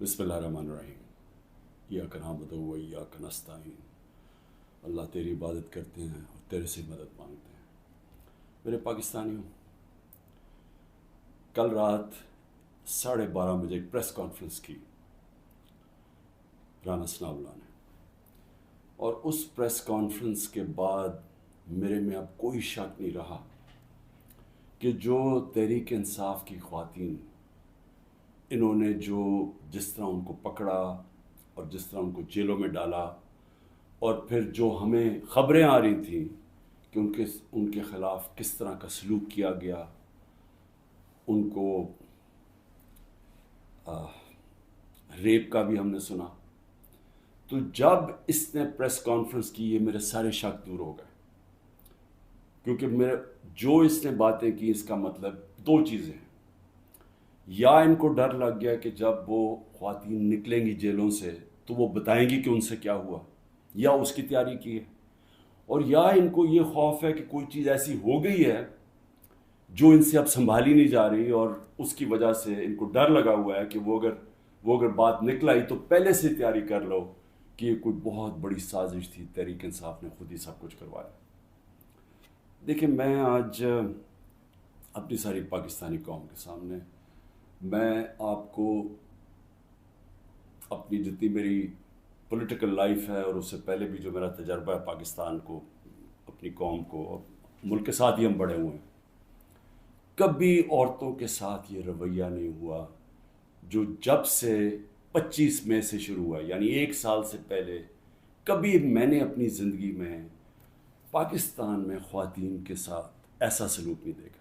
बिस्मिल्लाहिर्रहमानिर्रहीम। इय्याका नअबुदु व इय्याका नस्तईन। अल्लाह तेरी इबादत करते हैं और तेरे से मदद मांगते हैं। मेरे पाकिस्तानियों, कल रात 12:30 बजे एक प्रेस कॉन्फ्रेंस की राना सनाउल्लाह ने, और उस प्रेस कॉन्फ्रेंस के बाद मेरे में अब कोई शक नहीं रहा कि जो तहरीक इंसाफ की ख़वातीन, इन्होंने जिस तरह उनको पकड़ा और जिस तरह उनको जेलों में डाला, और फिर जो हमें ख़बरें आ रही थी कि उनके ख़िलाफ़ किस तरह का सलूक किया गया, उनको रेप का भी हमने सुना, तो जब इसने प्रेस कॉन्फ्रेंस की, ये मेरे सारे शक दूर हो गए। क्योंकि जो इसने बातें की, इसका मतलब दो चीज़ें हैं। या इनको डर लग गया कि जब वो ख़वातीन निकलेंगी जेलों से तो वो बताएंगी कि उनसे क्या हुआ, या उसकी तैयारी की है, और या इनको ये खौफ है कि कोई चीज़ ऐसी हो गई है जो इनसे अब संभाली नहीं जा रही, और उसकी वजह से इनको डर लगा हुआ है कि वो अगर बात निकल आई तो पहले से तैयारी कर लो कि ये कोई बहुत बड़ी साजिश थी, तहरीक इंसाफ ने खुद ही सब कुछ करवाया। देखिए, मैं आज अपनी सारी पाकिस्तानी कौम के सामने मैं आपको अपनी जितनी मेरी पॉलिटिकल लाइफ है और उससे पहले भी जो मेरा तजर्बा है पाकिस्तान को, अपनी कौम को, और मुल्क के साथ ही हम बड़े हुए हैं, कभी औरतों के साथ ये रवैया नहीं हुआ जो जब से 25 मई से शुरू हुआ, यानी 1 साल से पहले कभी मैंने अपनी ज़िंदगी में पाकिस्तान में ख़वातीन के साथ ऐसा सलूक नहीं देखा।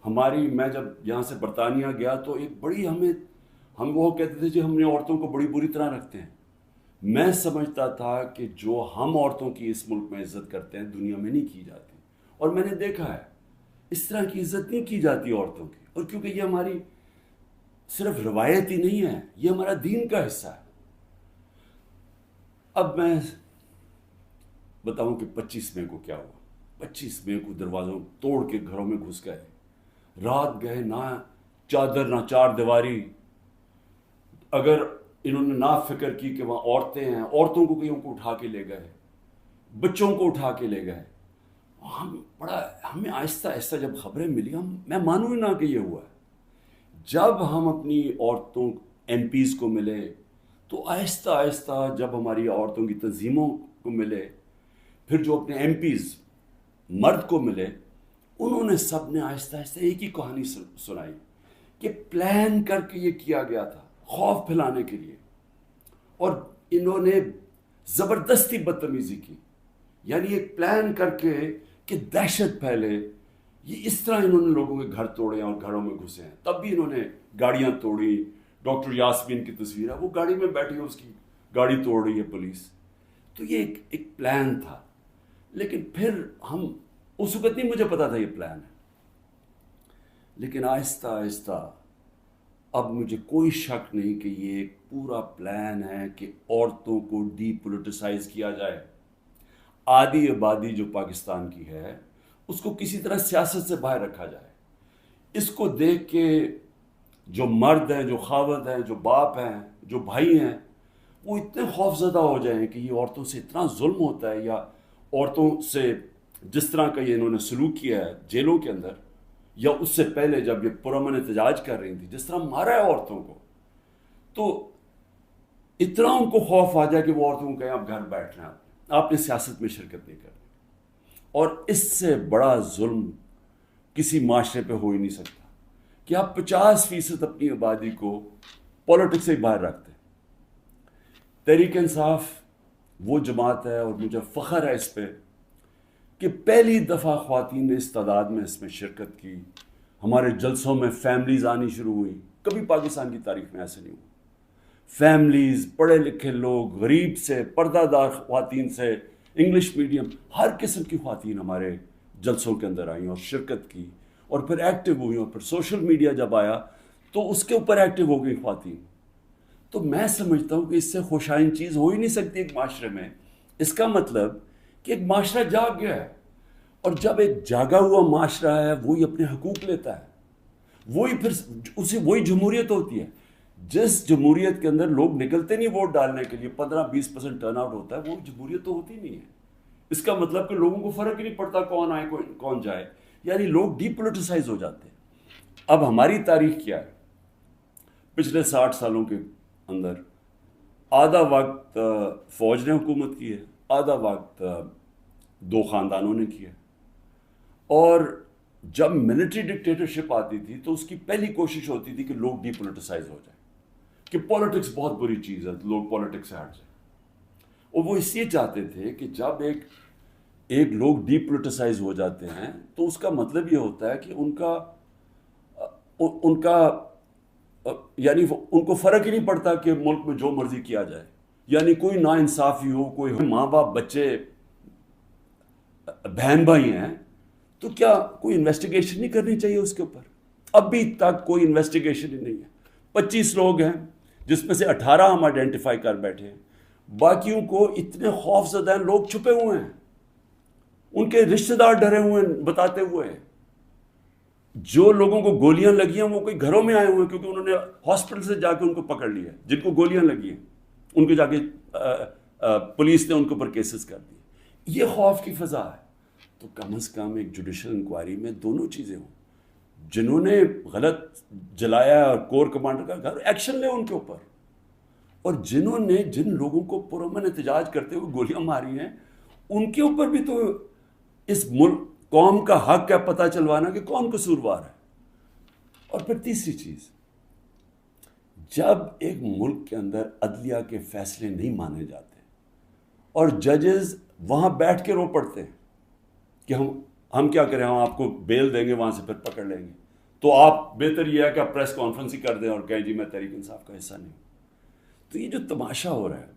मैं जब यहाँ से बरतानिया गया तो एक बड़ी हम वो कहते थे जो हमने औरतों को बड़ी बुरी तरह रखते हैं। मैं समझता था कि जो हम औरतों की इस मुल्क में इज़्ज़त करते हैं दुनिया में नहीं की जाती, और मैंने देखा है इस तरह की इज़्ज़त नहीं की जाती औरतों की। और क्योंकि ये हमारी सिर्फ रवायत ही नहीं है, ये हमारा दीन का हिस्सा है। अब मैं बताऊं कि 25 मई को क्या हुआ। 25 मई को दरवाज़ों तोड़ के घरों में घुस गए, रात गए, ना चादर ना चार दीवारी। अगर इन्होंने ना फिक्र की कि वहाँ औरतें हैं, औरतों को कईयों को उठा के ले गए, बच्चों को उठा के ले गए। हमें आहिस्ता आहिस्ता जब खबरें मिली, मैं मानूँ ना कि ये हुआ है। जब हम अपनी औरतों MPs को मिले, तो आहिस्ता आहिस्ता जब हमारी औरतों की तंजीमों को मिले, फिर जो अपने MPs मर्द को मिले, उन्होंने सब ने आहिस्ता आहिस्ता एक ही कहानी सुनाई कि प्लान करके ये किया गया था खौफ फैलाने के लिए, और इन्होंने ज़बरदस्ती बदतमीज़ी की, यानी एक प्लान करके कि दहशत फैले। ये इस तरह इन्होंने लोगों के घर तोड़े और घरों में घुसे हैं। तब भी इन्होंने गाड़ियाँ तोड़ी। डॉक्टर यास्मीन की तस्वीर है, वो गाड़ी में बैठी है, उसकी गाड़ी तोड़ रही है पुलिस। तो ये एक प्लान था। लेकिन फिर उस वक्त नहीं मुझे पता था ये प्लान है, लेकिन आहिस्ता आहिस्ता अब मुझे कोई शक नहीं कि ये एक पूरा प्लान है कि औरतों को डीपोलिटिसाइज किया जाए। आधी आबादी जो पाकिस्तान की है उसको किसी तरह सियासत से बाहर रखा जाए। इसको देख के जो मर्द हैं, जो खावत हैं, जो बाप हैं, जो भाई हैं, वो इतने खौफजदा हो जाएं कि ये औरतों से इतना जुल्म होता है, या औरतों से जिस तरह का ये इन्होंने सलूक किया है जेलों के अंदर, या उससे पहले जब ये पुरअमन एहतजाज कर रही थी, जिस तरह मारा है औरतों को, तो इतना उनको खौफ आ जाए कि वो औरतों को कहें आप घर बैठना, आपने सियासत में शिरकत नहीं करनी। और इससे बड़ा जुल्म किसी माशरे पे हो ही नहीं सकता कि आप 50% अपनी आबादी को पॉलिटिक्स से बाहर रखते हैं। तहरीक इंसाफ वो जमात है, और मुझे फ़ख्र है इस पे कि पहली दफ़ा ख़वातीन ने इस तादाद में इसमें शिरकत की। हमारे जलसों में फैमिलीज़ आनी शुरू हुई। कभी पाकिस्तान की तारीख में ऐसे नहीं हुआ। फैमिलीज़, पढ़े लिखे लोग, गरीब से, पर्दादार ख़वातीन से, इंग्लिश मीडियम, हर किस्म की ख़वातीन हमारे जलसों के अंदर आई और शिरकत की, और फिर एक्टिव हुई। और फिर सोशल मीडिया जब आया तो उसके ऊपर एक्टिव हो गई ख़वातीन। तो मैं समझता हूँ कि इससे खुशाइन चीज़ हो ही नहीं सकती एक माशरे में। इसका मतलब कि एक माशरा जाग गया है, और जब एक जागा हुआ माशरा है वही अपने हकूक़ लेता है, वही फिर वही जमहूरियत होती है। جس جمہوریت کے اندر لوگ نکلتے نہیں ووٹ ڈالنے کے لیے، 15-20% ٹرن آؤٹ ہوتا ہے، وہ جمہوریت تو ہوتی نہیں ہے. اس کا مطلب کہ لوگوں کو فرق ہی نہیں پڑتا کون آئے کون جائے، یعنی لوگ ڈی پولیٹیسائز ہو جاتے ہیں. اب ہماری تاریخ کیا ہے؟ پچھلے 60 سالوں کے اندر آدھا وقت فوج نے حکومت کی ہے، آدھا وقت دو خاندانوں نے کیا. اور جب ملٹری ڈکٹیٹرشپ آتی تھی تو اس کی پہلی کوشش ہوتی تھی کہ لوگ ڈی پولیٹیسائز ہو جائیں، کہ پولیٹکس بہت بری چیز ہے، لوگ پولیٹکس سے ہٹ جائیں. اور وہ اس لیے چاہتے تھے کہ جب ایک لوگ ڈی پولیٹیسائز ہو جاتے ہیں تو اس کا مطلب یہ ہوتا ہے کہ ان کا یعنی ان کو فرق ہی نہیں پڑتا کہ ملک میں جو مرضی کیا جائے، یعنی کوئی نا انصافی ہو، کوئی ماں باپ بچے بہن بھائی ہیں تو کیا کوئی انویسٹیگیشن نہیں کرنی چاہیے اس کے اوپر؟ ابھی تک کوئی انویسٹیگیشن ہی نہیں ہے. 25 لوگ ہیں جس میں سے 18 ہم آئیڈینٹیفائی کر بیٹھے ہیں، باقیوں کو اتنے خوف زدہ ہیں، لوگ چھپے ہوئے ہیں، ان کے رشتہ دار ڈرے ہوئے ہیں بتاتے ہوئے. جو لوگوں کو گولیاں لگی ہیں وہ کوئی گھروں میں آئے ہوئے ہیں کیونکہ انہوں نے ہاسپٹل سے جا کے ان کو پکڑ لیا. جن کو گولیاں لگی ہیں ان کو جا کے پولیس نے ان کے اوپر کیسز کر دیے. یہ خوف کی فضا ہے. تو کم از کم ایک جوڈیشل انکوائری میں دونوں چیزیں ہوں. جنہوں نے غلط جلایا اور کور کمانڈر کا گھر، ایکشن لے ان کے اوپر. اور جنہوں نے جن لوگوں کو پرامن احتجاج کرتے ہوئے گولیاں ماری ہیں ان کے اوپر بھی تو اس ملک قوم کا حق ہے پتہ چلوانا کہ کون قصوروار ہے. اور پھر تیسری چیز، جب ایک ملک کے اندر عدلیہ کے فیصلے نہیں مانے جاتے اور ججز وہاں بیٹھ کے رو پڑتے ہیں کہ ہم کیا کریں، ہم آپ کو بیل دیں گے وہاں سے پھر پکڑ لیں گے، تو آپ بہتر یہ ہے کہ آپ پریس کانفرنس ہی کر دیں اور کہیں جی میں تحریک انصاف کا حصہ نہیں ہوں. تو یہ جو تماشا ہو رہا ہے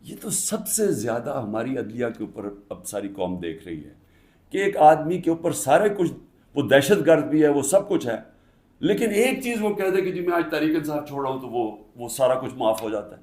یہ تو سب سے زیادہ ہماری عدلیہ کے اوپر اب ساری قوم دیکھ رہی ہے کہ ایک آدمی کے اوپر سارے کچھ، وہ دہشت گرد بھی ہے، وہ سب کچھ ہے، لیکن ایک چیز وہ کہہ دے کہ جی میں آج تحریک انصاف چھوڑ رہا ہوں تو وہ سارا کچھ معاف ہو جاتا ہے.